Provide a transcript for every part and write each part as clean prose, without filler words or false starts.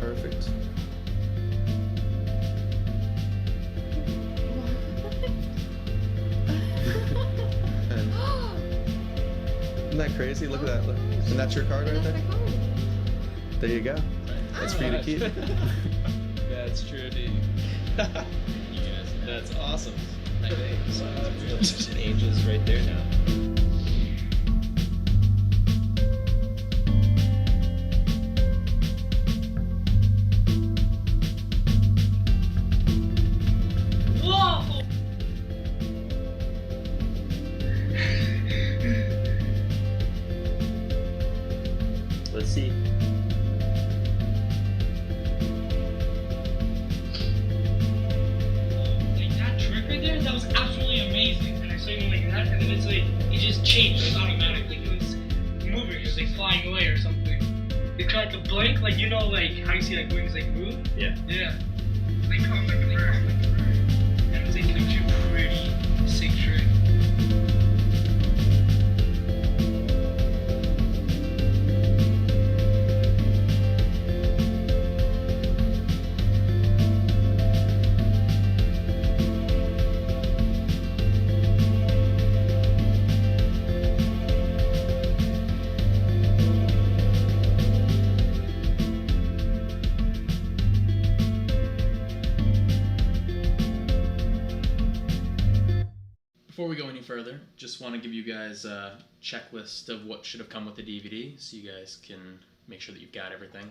Perfect. Isn't that crazy? Look at that. Look. And that's your card right there? There you go. That's for you to keep. That's true, indeed. That's awesome. I think so. Angel's right there now. Let's see. Like that trick right there, that was absolutely amazing. And I saw you like that, and then it's like it just changed. It was automatic, like it was moving. It was like flying away or something. It kind of like the blink, like you know, like how you see like wings like move. Yeah. Yeah. They come like the bird. And it's like a pretty sick trick. Before we go any further, just want to give you guys a checklist of what should have come with the DVD so you guys can make sure that you've got everything.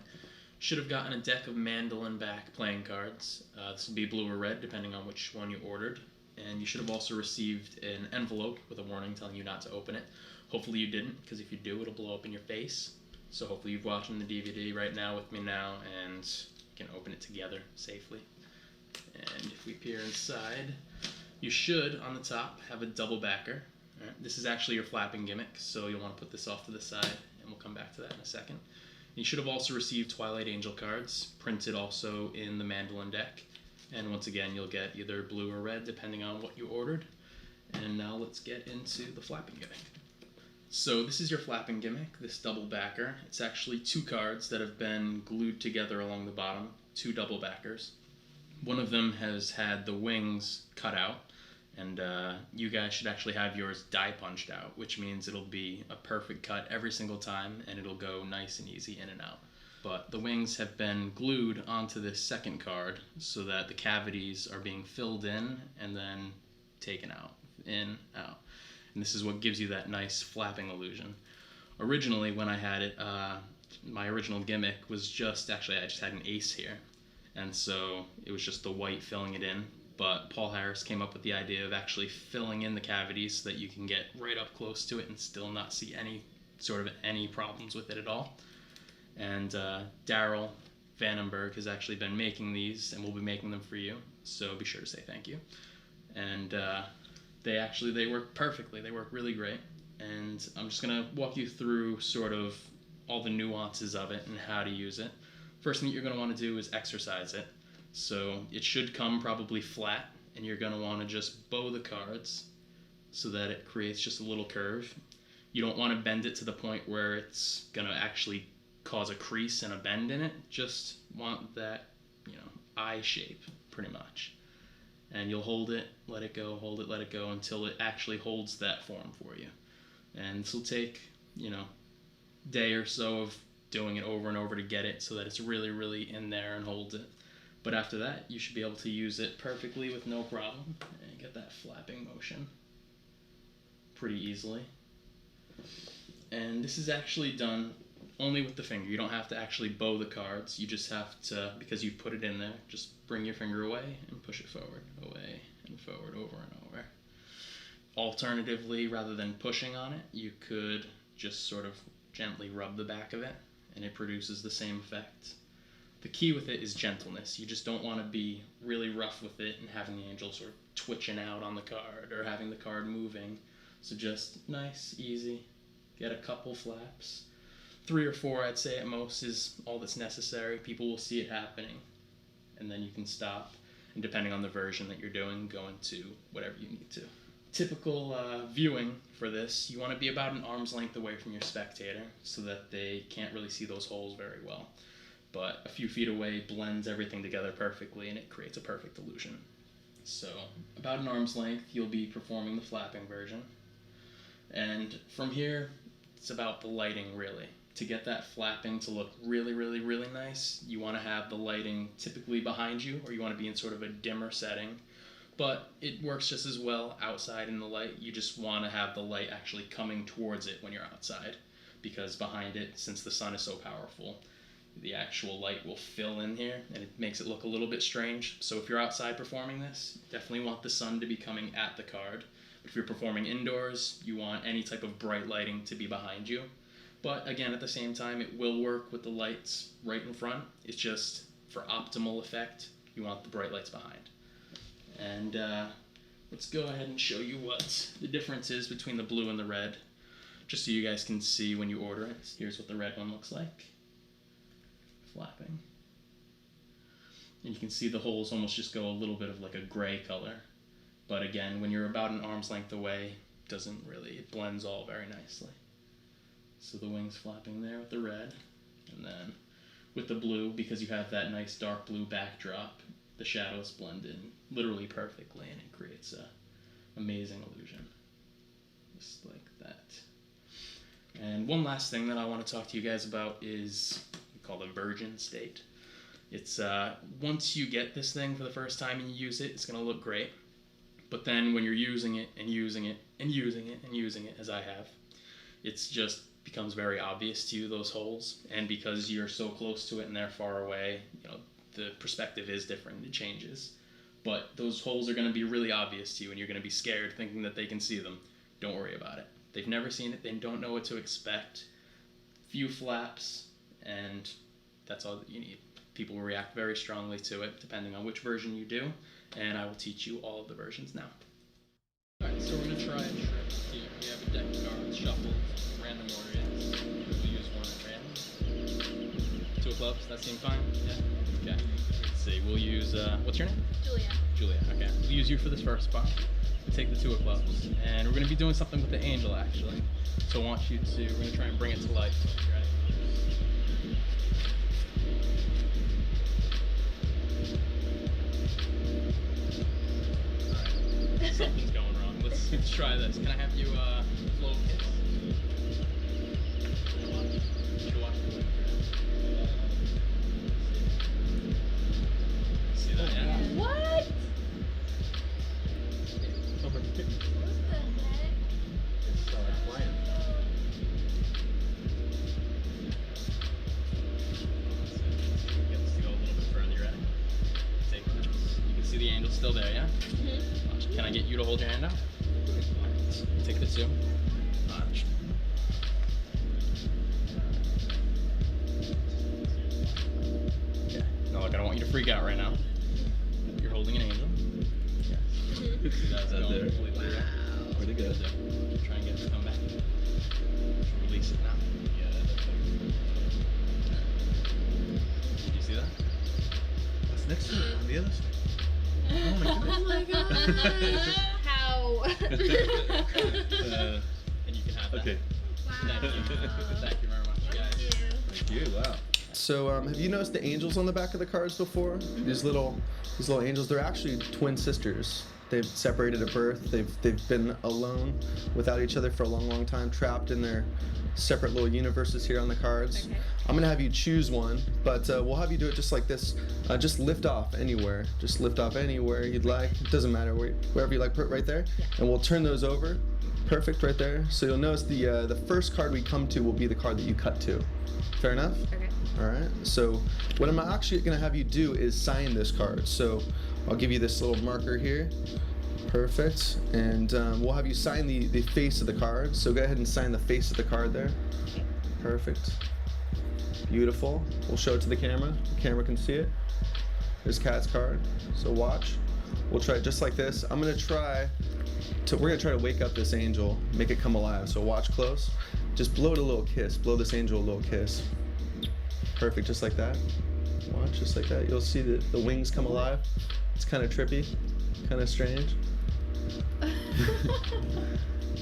Should have gotten a deck of mandolin back playing cards. This will be blue or red depending on which one you ordered. And you should have also received an envelope with a warning telling you not to open it. Hopefully you didn't, because if you do, it'll blow up in your face. So hopefully you're watching the DVD right now with me now and you can open it together safely. And if we peer inside, you should, on the top, have a double backer. All right, this is actually your flapping gimmick, so you'll want to put this off to the side, and we'll come back to that in a second. You should have also received Twilight Angel cards, printed also in the mandolin deck. And once again, you'll get either blue or red, depending on what you ordered. And now let's get into the flapping gimmick. So this is your flapping gimmick, this double backer. It's actually two cards that have been glued together along the bottom, two double backers. One of them has had the wings cut out, and you guys should actually have yours die punched out, which means it'll be a perfect cut every single time, and it'll go nice and easy in and out. But the wings have been glued onto this second card so that the cavities are being filled in and then taken out, in, out. And this is what gives you that nice flapping illusion. Originally, when I had it, my original gimmick was just, actually I just had an ace here. And so it was just the white filling it in. But Paul Harris came up with the idea of actually filling in the cavities so that you can get right up close to it and still not see any problems with it at all. And Daryl Vandenberg has actually been making these and will be making them for you. So be sure to say thank you. And they work perfectly. They work really great. And I'm just going to walk you through sort of all the nuances of it and how to use it. First thing that you're going to want to do is exercise it. So it should come probably flat, and you're going to want to just bow the cards so that it creates just a little curve. You don't want to bend it to the point where it's going to actually cause a crease and a bend in it. Just want that, eye shape, pretty much. And you'll hold it, let it go, hold it, let it go, until it actually holds that form for you. And this will take, day or so of doing it over and over to get it so that it's really, really in there and holds it. But after that, you should be able to use it perfectly with no problem and get that flapping motion pretty easily. And this is actually done only with the finger. You don't have to actually bow the cards. You just have to, because you put it in there, just bring your finger away and push it forward, away and forward, over and over. Alternatively, rather than pushing on it, you could just sort of gently rub the back of it, and it produces the same effect. The key with it is gentleness. You just don't want to be really rough with it and having the angel sort of twitching out on the card or having the card moving. So just nice, easy, get a couple flaps. 3 or 4, I'd say at most, is all that's necessary. People will see it happening, and then you can stop. And depending on the version that you're doing, go into whatever you need to. Typical viewing for this, you want to be about an arm's length away from your spectator so that they can't really see those holes very well. but a few feet away blends everything together perfectly, and it creates a perfect illusion. So about an arm's length, you'll be performing the flapping version. And from here, it's about the lighting, really. To get that flapping to look really, really, really nice, you want to have the lighting typically behind you, or you want to be in sort of a dimmer setting. But it works just as well outside in the light. You just want to have the light actually coming towards it when you're outside, because behind it, since the sun is so powerful, the actual light will fill in here, and it makes it look a little bit strange. So if you're outside performing this, you definitely want the sun to be coming at the card. But if you're performing indoors, you want any type of bright lighting to be behind you. But again, at the same time, it will work with the lights right in front. It's just, for optimal effect, you want the bright lights behind. And let's go ahead and show you what the difference is between the blue and the red, just so you guys can see when you order it. Here's what the red one looks like. Flapping. And you can see the holes almost just go a little bit of like a gray color. But again, when you're about an arm's length away, it blends all very nicely. So the wings flapping there with the red, and then with the blue, because you have that nice dark blue backdrop, the shadows blend in literally perfectly, and it creates an amazing illusion. Just like that. And one last thing that I want to talk to you guys about is called a virgin state. It's once you get this thing for the first time and you use it, it's going to look great. But then when you're using it and using it and using it and using it, as I have, it's just becomes very obvious to you, those holes. And because you're so close to it and they're far away, the perspective is different. It changes. But those holes are going to be really obvious to you, and you're going to be scared thinking that they can see them. Don't worry about it. They've never seen it. They don't know what to expect. Few flaps, and that's all that you need. People will react very strongly to it, depending on which version you do, and I will teach you all of the versions now. Alright, so we're going to try and here. We have a deck of cards shuffled, random order, yes. We'll use one at random. 2 of clubs, that seem fine? Yeah? Okay. Let's see, we'll use, what's your name? Julia. Julia, okay. We'll use you for this first spot. We'll take the 2 of clubs, and we're going to be doing something with the angel, actually. So I want you to, we're going to try and bring it to life. Right? Alright. Something's going wrong. Let's try this. Can I have you, blow a kiss? You should watch the See that, yeah? What? What the heck? Get this to go a little bit further, you ready? Take this. You can see the angel's still there, yeah? Mm-hmm. Can I get you to hold your hand out? Take the 2. Watch. Okay. Now look, I don't want you to freak out right now. You're holding an angel. Yes. See that's out there. Completely right. Where'd it go? Try and get it to come back. Release it now. Do you see that? What's next to it? On the other side. Oh my goodness. Oh my god. How? And you can have that. Okay. Wow. Thank you. Thank you very much, guys. Thank you. Wow. So, have you noticed the angels on the back of the cards before? These little angels. They're actually twin sisters. They've separated at birth. They've been alone, without each other for a long, long time, trapped in their separate little universes here on the cards. Okay. I'm gonna have you choose one, but we'll have you do it just like this. Just lift off anywhere. Just lift off anywhere you'd like. It doesn't matter wherever you like. Put it right there, Yeah. and we'll turn those over. Perfect, right there. So you'll notice the first card we come to will be the card that you cut to. Fair enough? Okay. All right. So what I'm actually gonna have you do is sign this card. So I'll give you this little marker here. Perfect. And we'll have you sign the face of the card. So go ahead and sign the face of the card there. Perfect. Beautiful. We'll show it to the camera. The camera can see it. There's Kat's card. So watch. We'll try it just like this. We're gonna try to wake up this angel, make it come alive. So watch close. Just blow it a little kiss. Blow this angel a little kiss. Perfect, just like that. Watch, just like that. You'll see the wings come alive. It's kind of trippy, kind of strange.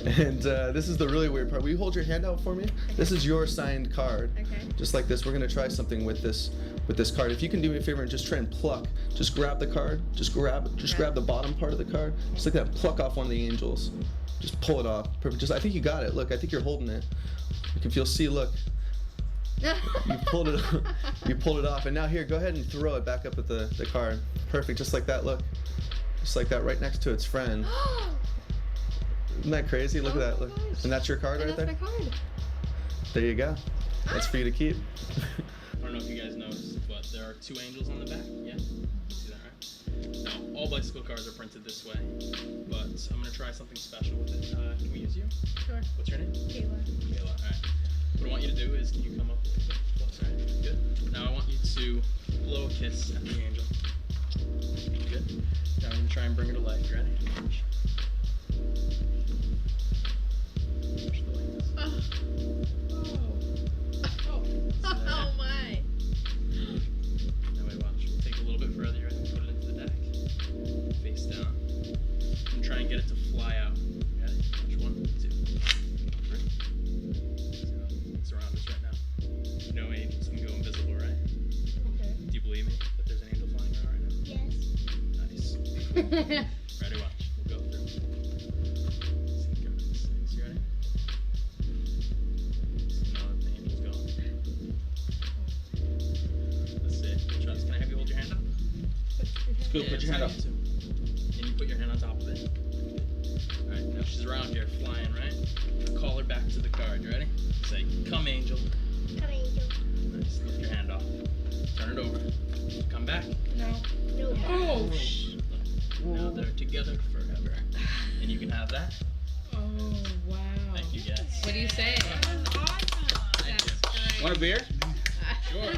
And this is the really weird part. Will you hold your hand out for me? This is your signed card. Okay. Just like this. We're gonna try something with this card. If you can do me a favor and just try and pluck, just grab the card, just grab the bottom part of the card, just like that. Pluck off one of the angels. Just pull it off. Perfect. Just I think you got it. Look, I think you're holding it. Like if you'll see, look. You pulled it off, and now here, go ahead and throw it back up at the card. Perfect, just like that. Look, just like that, right next to its friend. Isn't that crazy? Look at that. Look, gosh. and that's your card right there. That's my card. There you go. That's for you to keep. I don't know if you guys noticed, but there are 2 angels on the back. Yeah, see that, right? Now, all bicycle cards are printed this way, but I'm gonna try something special with it. Can we use you? Sure. What's your name? Kayla. Kayla. All right. What I want you to do is, can you come up a little bit closer? Right? Good. Now I want you to blow a kiss at the angel. Good. Now I'm gonna try and bring her to life. You ready? Watch. Watch the light. Oh my. Now wait, watch. We'll take a little bit further. You ready? Put it into the deck. Face down. And try and get it to fly out. You ready? Watch. 1, 2, 3. It's around us right now. You know angels can go invisible, right? Okay. Do you believe me that there's an angel flying around right now? Yes. Nice. Ready? Watch. We'll go through. You ready? So now that the angel's gone. Let's see. Trust, can I have you hold your hand up? Good, put your hand up. And you put your hand on top of it. Alright, now she's around here flying, right? Call her back to the card. You ready? Say, come angel. Come angel. Nice. Lift your hand off. Turn it over. Come back. No. No. Oh. Now they're together forever. And you can have that. Oh wow. Thank you guys. What do you say? That was awesome. Thank you. That's great. Want a beer? Sure.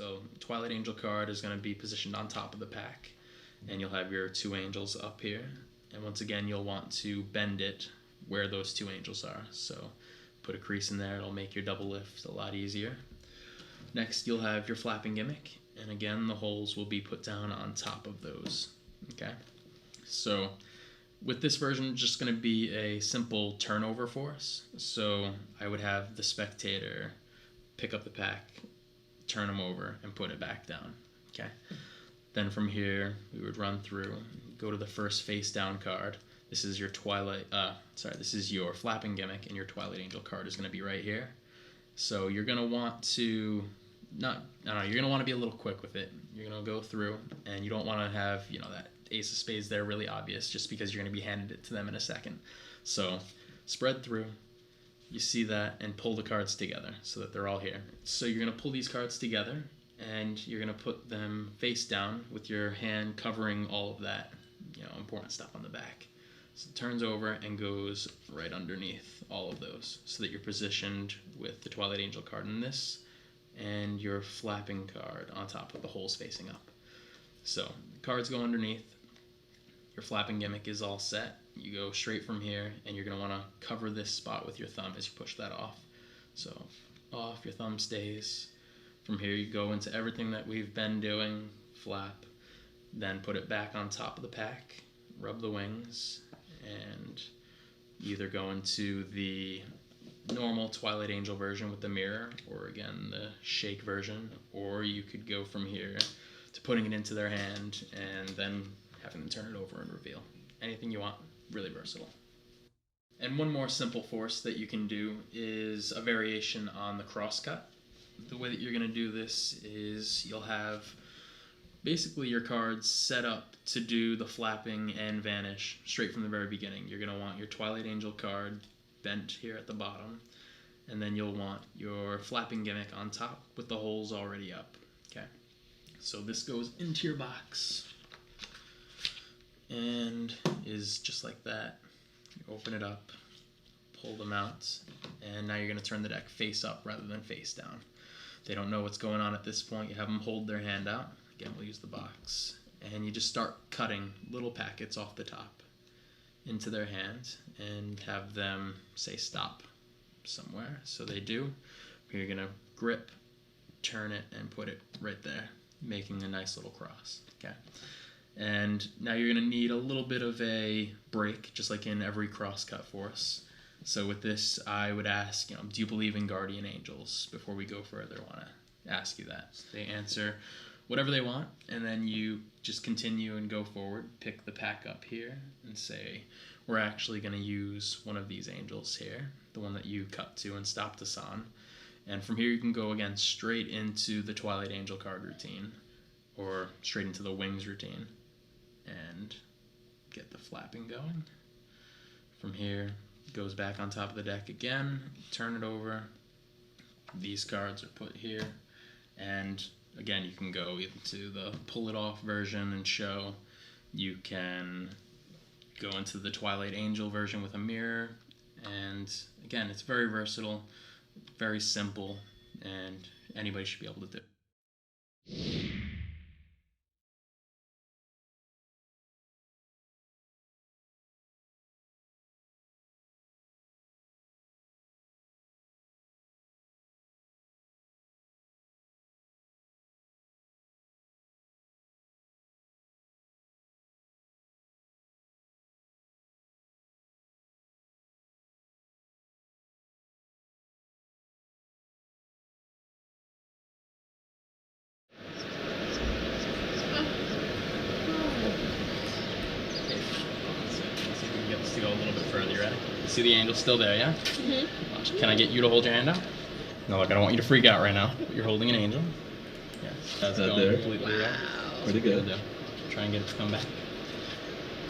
So Twilight Angel card is going to be positioned on top of the pack, and you'll have your 2 angels up here. And once again, you'll want to bend it where those 2 angels are. So put a crease in there, it'll make your double lift a lot easier. Next, you'll have your flapping gimmick, and again, the holes will be put down on top of those. Okay, so with this version, just going to be a simple turnover for us. So I would have the spectator pick up the pack, turn them over, and put it back down. Okay. Then from here, we would run through, go to the first face down card. This is your this is your flapping gimmick, and your Twilight Angel card is going to be right here. So you're going to want to you're going to want to be a little quick with it. You're going to go through, and you don't want to have, that ace of spades there really obvious just because you're going to be handed it to them in a second. So spread through, you see that, and pull the cards together so that they're all here. So you're going to pull these cards together, and you're going to put them face down with your hand covering all of that, important stuff on the back. So it turns over and goes right underneath all of those so that you're positioned with the Twilight Angel card in this and your flapping card on top of the holes facing up. So cards go underneath, your flapping gimmick is all set. You go straight from here, and you're going to want to cover this spot with your thumb as you push that off. So off, your thumb stays. From here you go into everything that we've been doing, flap, then put it back on top of the pack, rub the wings, and either go into the normal Twilight Angel version with the mirror, or again the shake version, or you could go from here to putting it into their hand and then having them turn it over and reveal. Anything you want, really versatile. And one more simple force that you can do is a variation on the crosscut. The way that you're going to do this is you'll have basically your cards set up to do the flapping and vanish straight from the very beginning. You're going to want your Twilight Angel card bent here at the bottom, and then you'll want your flapping gimmick on top with the holes already up. Okay, so this goes into your box and is just like that. You open it up, pull them out, and now you're going to turn the deck face up rather than face down. They don't know what's going on at this point. You have them hold their hand out. Again, we'll use the box. And you just start cutting little packets off the top into their hand and have them say stop somewhere. So they do. You're going to grip, turn it, and put it right there, making a nice little cross. Okay. And now you're going to need a little bit of a break, just like in every crosscut force. So with this, I would ask, do you believe in guardian angels? Before we go further, I want to ask you that. So they answer whatever they want, and then you just continue and go forward, pick the pack up here, and say, we're actually going to use one of these angels here, the one that you cut to and stopped us on. And from here you can go again straight into the Twilight Angel card routine, or straight into the wings routine, and get the flapping going. From here, goes back on top of the deck again, turn it over, these cards are put here, and again you can go into the pull it off version and show, you can go into the Twilight Angel version with a mirror, and again it's very versatile, very simple, and anybody should be able to do it. To go a little bit further, you ready? You see the angel still there, yeah? Mm-hmm. Can I get you to hold your hand out? No, look, I don't want you to freak out right now. But you're holding an angel. Yeah, that's going there? Completely right. Pretty good. Try and get it to come back.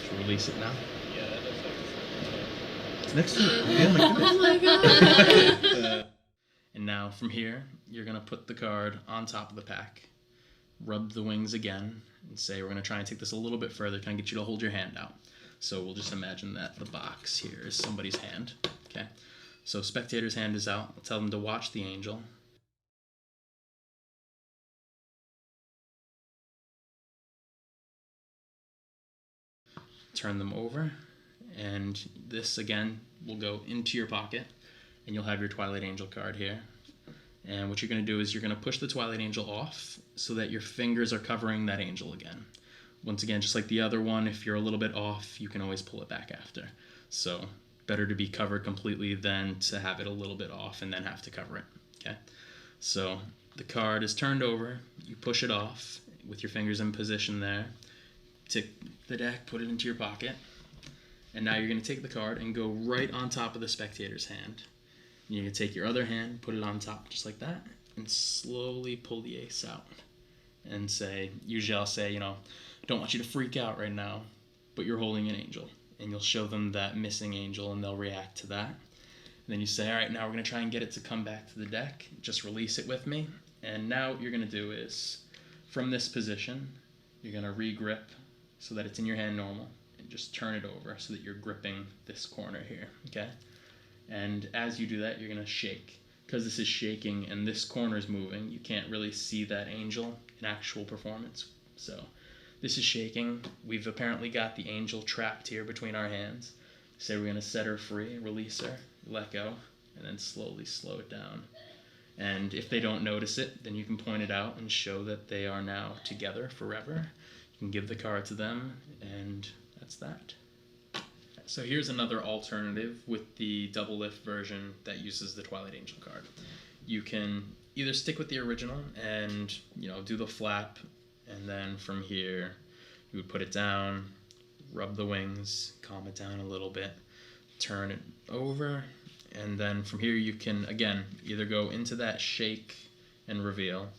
Should release it now. It's next to it. Oh my god. And now from here, you're going to put the card on top of the pack, rub the wings again, and say we're going to try and take this a little bit further, kind of get you to hold your hand out. So we'll just imagine that the box here is somebody's hand. Okay. So spectator's hand is out. I'll tell them to watch the angel. turn them over, and this again will go into your pocket, and you'll have your Twilight Angel card here. And what you're going to do is you're going to push the Twilight Angel off so that your fingers are covering that angel again. Once again, just like the other one, if you're a little bit off, you can always pull it back after. So better to be covered completely than to have it a little bit off and then have to cover it. Okay. So the card is turned over. You push it off with your fingers in position there. Take the deck, put it into your pocket. And now you're going to take the card and go right on top of the spectator's hand. You're going to take your other hand, put it on top just like that, and slowly pull the ace out. And say, usually I'll say, don't want you to freak out right now, but you're holding an angel. And you'll show them that missing angel, and they'll react to that. And then you say, all right, now we're going to try and get it to come back to the deck. Just release it with me. And now what you're going to do is, from this position, you're going to re-grip so that it's in your hand normal. And just turn it over so that you're gripping this corner here, okay? And as you do that, you're going to shake. Because this is shaking and this corner is moving, you can't really see that angel in actual performance. So this is shaking. We've apparently got the angel trapped here between our hands. So we're going to set her free, release her, let go, and then slowly slow it down. And if they don't notice it, then you can point it out and show that they are now together forever. You can give the card to them, and that's that. So here's another alternative with the double lift version that uses the Twilight Angel card. You can either stick with the original and, do the flap, and then from here you would put it down, rub the wings, calm it down a little bit, turn it over, and then from here you can, again, either go into that shake and reveal,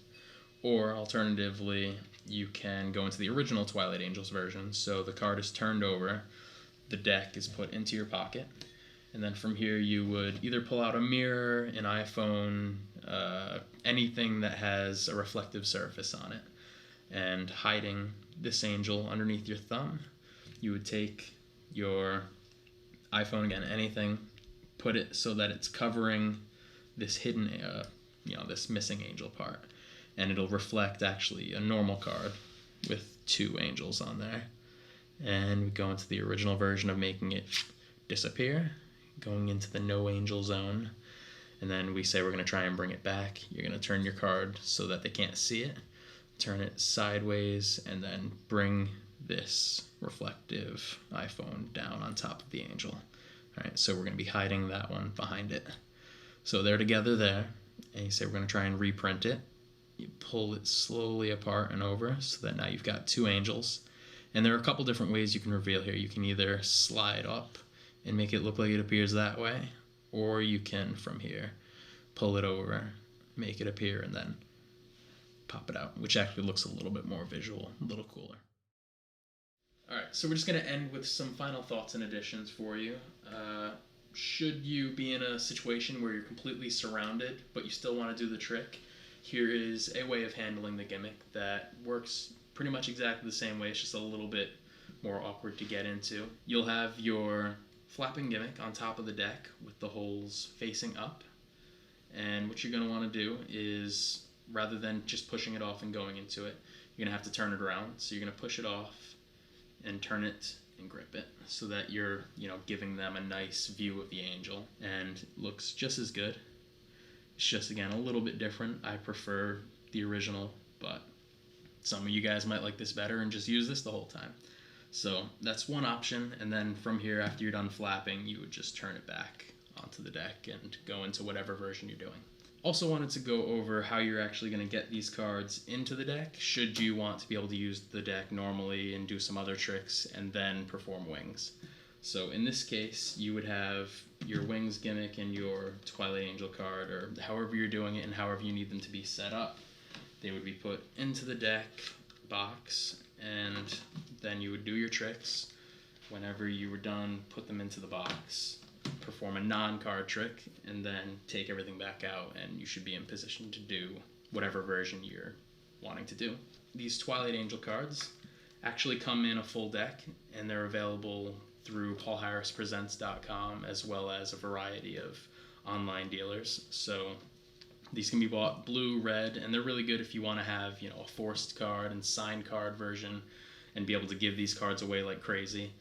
or alternatively you can go into the original Twilight Angels version. So the card is turned over, the deck is put into your pocket, and then from here you would either pull out a mirror, an iPhone, anything that has a reflective surface on it, and hiding this angel underneath your thumb, you would take your iPhone, again, anything, put it so that it's covering this hidden, this missing angel part, and it'll reflect actually a normal card with two angels on there. And we go into the original version of making it disappear, going into the no angel zone, and then we say we're going to try and bring it back. You're going to turn your card so that they can't see it, turn it sideways, and then bring this reflective iPhone down on top of the angel. All right, so we're going to be hiding that one behind it. So they're together there, and you say we're going to try and reprint it. You pull it slowly apart and over so that now you've got two angels. And there are a couple different ways you can reveal here. You can either slide up and make it look like it appears that way, or you can, from here, pull it over, make it appear, and then pop it out, which actually looks a little bit more visual, a little cooler. All right, so we're just going to end with some final thoughts and additions for you. Should you be in a situation where you're completely surrounded, but you still want to do the trick, here is a way of handling the gimmick that works pretty much exactly the same way. It's just a little bit more awkward to get into. You'll have your flapping gimmick on top of the deck with the holes facing up. And what you're going to want to do is, rather than just pushing it off and going into it, you're going to have to turn it around. So you're going to push it off and turn it and grip it so that you're, giving them a nice view of the angel, and it looks just as good. It's just, again, a little bit different. I prefer the original, but some of you guys might like this better and just use this the whole time. So that's one option, and then from here, after you're done flapping, you would just turn it back onto the deck and go into whatever version you're doing. Also wanted to go over how you're actually going to get these cards into the deck, should you want to be able to use the deck normally and do some other tricks and then perform wings. So in this case, you would have your wings gimmick and your Twilight Angel card, or however you're doing it and however you need them to be set up. They would be put into the deck box, and then you would do your tricks. Whenever you were done, put them into the box, perform a non-card trick, and then take everything back out, and you should be in position to do whatever version you're wanting to do. These Twilight Angel cards actually come in a full deck, and they're available through paulharrispresents.com as well as a variety of online dealers. So these can be bought blue, red, and they're really good if you want to have, a forced card and signed card version and be able to give these cards away like crazy.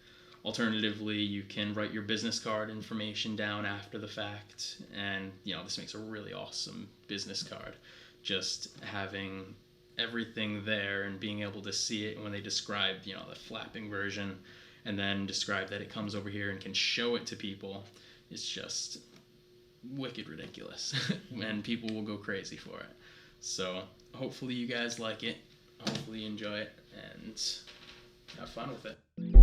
Alternatively, you can write your business card information down after the fact, and this makes a really awesome business card. Just having everything there and being able to see it when they describe the flapping version, and then describe that it comes over here and can show it to people, is just wicked ridiculous. And people will go crazy for it. So hopefully you guys like it, hopefully you enjoy it, and have fun with it.